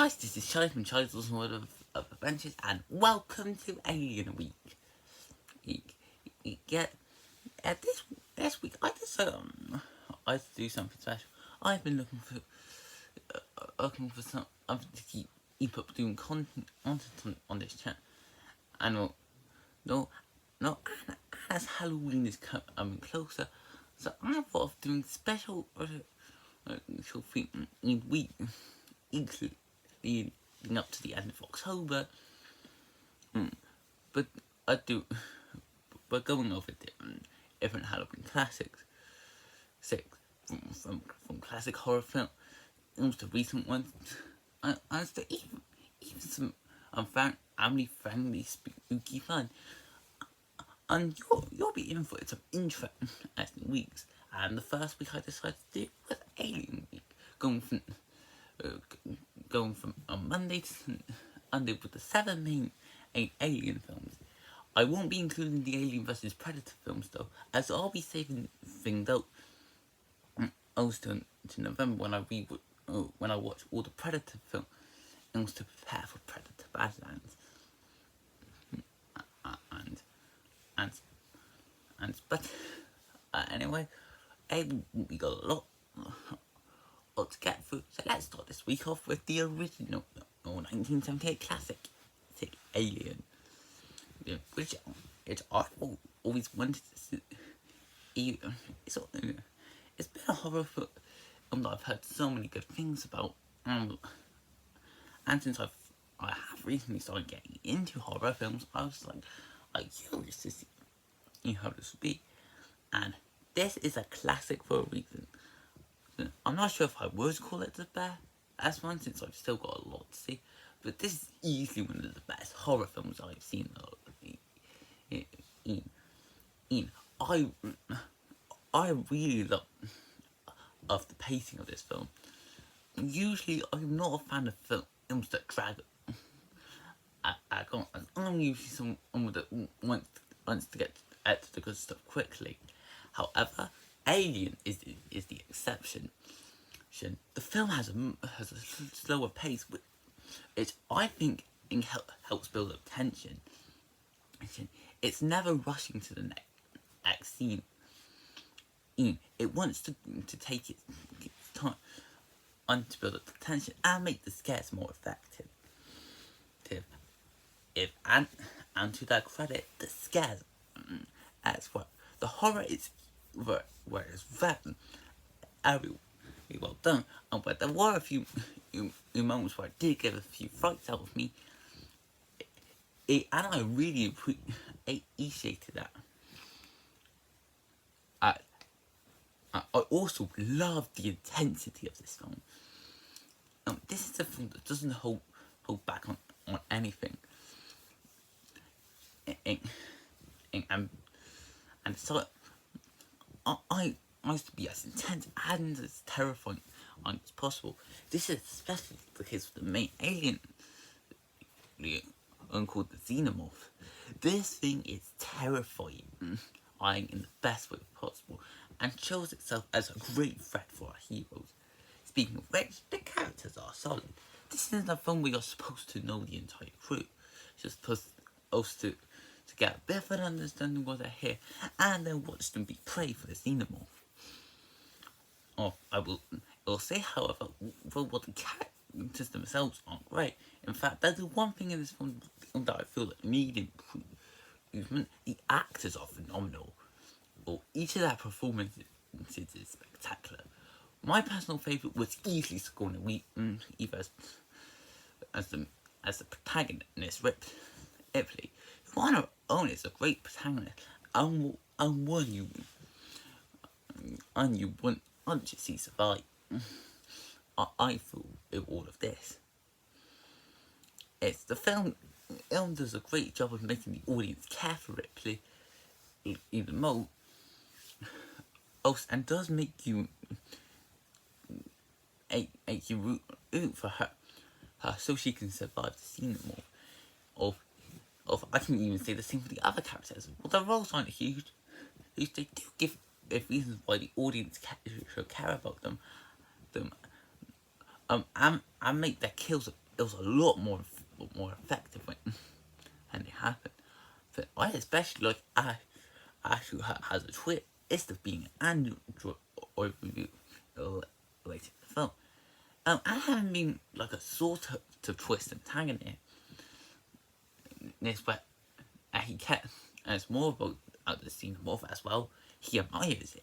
Guys, this is Charlie from Charlie's Awesome World of Adventures, and welcome to Alien Week. Get this week I decided I to do something special. I've been looking for some to keep up doing content on this channel, and no, as Halloween is coming closer, so I thought of doing special thing in week leading up to the end of October. But we're going over different Halloween classics, from classic horror films to recent ones, and to even some family friendly spooky fun. And you'll be in for some interesting weeks. And the first week I decided to do was Alien Week, going from on Monday to Sunday with the 7 main Alien films. I won't be including the Alien vs Predator films though, as I'll be saving things out to November when I watch all the Predator films to prepare for Predator Badlands. But anyway, we got a lot to get through, so let's start this week off with the original 1978 classic Alien, which I've always wanted to see. It's been a horror film that I've heard so many good things about, and since I have recently started getting into horror films, I was like curious to see how this would be, and this is a classic for a reason. I'm not sure if I would call it the best one, since I've still got a lot to see, but this is easily one of the best horror films I've seen. I really love the pacing of this film. Usually, I'm not a fan of films that drag. I'm usually someone that wants to get to the good stuff quickly. However, Alien is the exception. The film has a slower pace, which I think helps build up tension. It's never rushing to the next scene. It wants to take its time to build up the tension and make the scares more effective. And to their credit, the scares as well. The horror is very well done, but there were a few moments where I did get a few frights out of me, and I really appreciated that. I also love the intensity of this film. This is a film that doesn't hold back on anything, and so I used to be as intense and as terrifying as possible. This is especially the case with the main alien, called the Xenomorph. This thing is terrifying, in the best way possible, and shows itself as a great threat for our heroes. Speaking of which, the characters are solid. This isn't a film where you're supposed to know the entire crew. You're supposed to get a bit of an understanding why they're here, and then watch them be prey for the Xenomorph. I will say, however, while the characters themselves aren't great, in fact, there's the one thing in this film that I feel that need improvement. The actors are phenomenal. Each of their performances is spectacular. My personal favourite was easily Sigourney Weaver as the protagonist, Ripley, who on her own is a great protagonist, and one you want to see survive. I feel with all of this. The film does a great job of making the audience care for Ripley even more, and does make you root for her so she can survive the Xenomorph. I can even say the same for the other characters. Well, their roles aren't huge. They do give reasons why the audience should care about them, and make their kills it was a lot more effective when it happened. But I especially like Ash who has a twist of being an android or review related to the film. I haven't been like a sort of twist antagonist, but he kept, and it's more about the xenomorph as well. He admires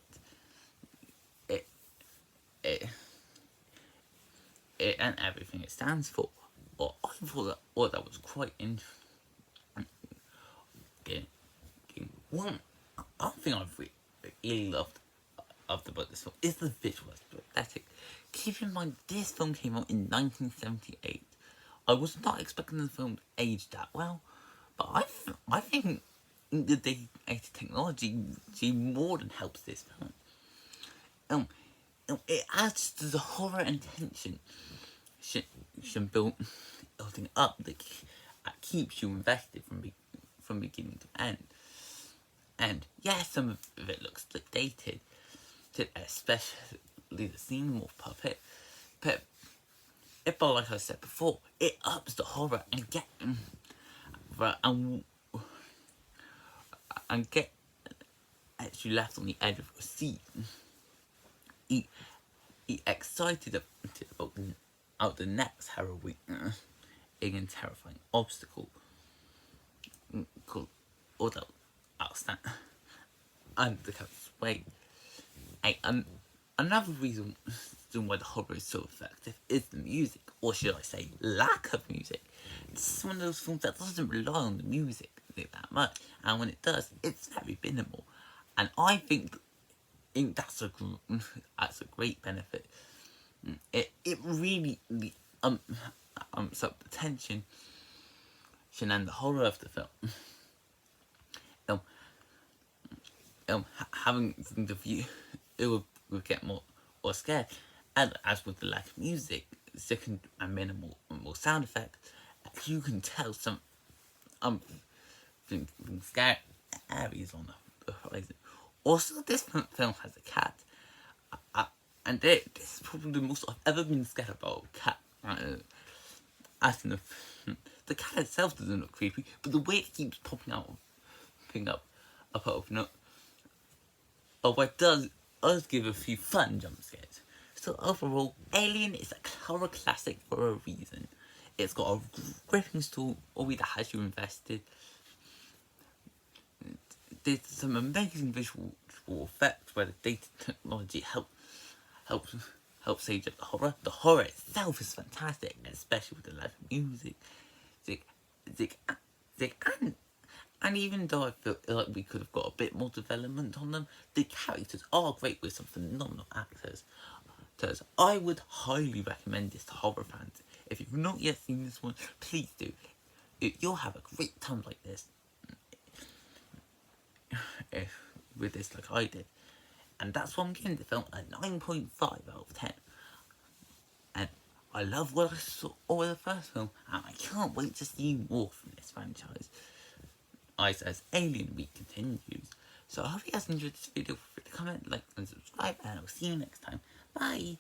it, and everything it stands for. Or I thought that was quite interesting. One thing I really loved about this film is the visual aesthetic. Keep in mind, this film came out in 1978. I was not expecting the film to age that well, but I think the dated technology more than helps this film. It adds to the horror and tension building up that keeps you invested from beginning to end. And yeah, some of it looks dated, especially the xenomorph puppet. But like I said before, it ups the horror and get actually left on the edge of your seat. He excited about the next harrowing and terrifying obstacle called although outstanding under the cover's weight. Another reason why the horror is so effective is the music, or should I say lack of music. This is one of those films that doesn't rely on the music that much, and when it does, it's very minimal. And I think that's a great benefit. It really umps up the tension and the horror of the film. Having the view, it would get more scared. And as with the lack of music, second and minimal more sound effects, you can tell some scary areas on the horizon. Also, this film has a cat, and this is probably the most I've ever been scared about a cat. As in the cat itself doesn't look creepy, but the way it keeps popping up, it does give a few fun jump scares. So overall, Alien is a horror classic for a reason. It's got a gripping story that has you invested. There's some amazing visual effects where the data technology helps age up the horror. The horror itself is fantastic, especially with the live music. And even though I feel like we could have got a bit more development on them, the characters are great with some phenomenal actors. I would highly recommend this to horror fans. If you've not yet seen this one, please do. You'll have a great time like this. With this like I did. And that's why I'm giving the film a 9.5 out of 10. And I love what I saw with the first film, and I can't wait to see more from this franchise. As Alien Week continues. So I hope you guys enjoyed this video. Feel free to comment, like, and subscribe, and I'll see you next time. Bye!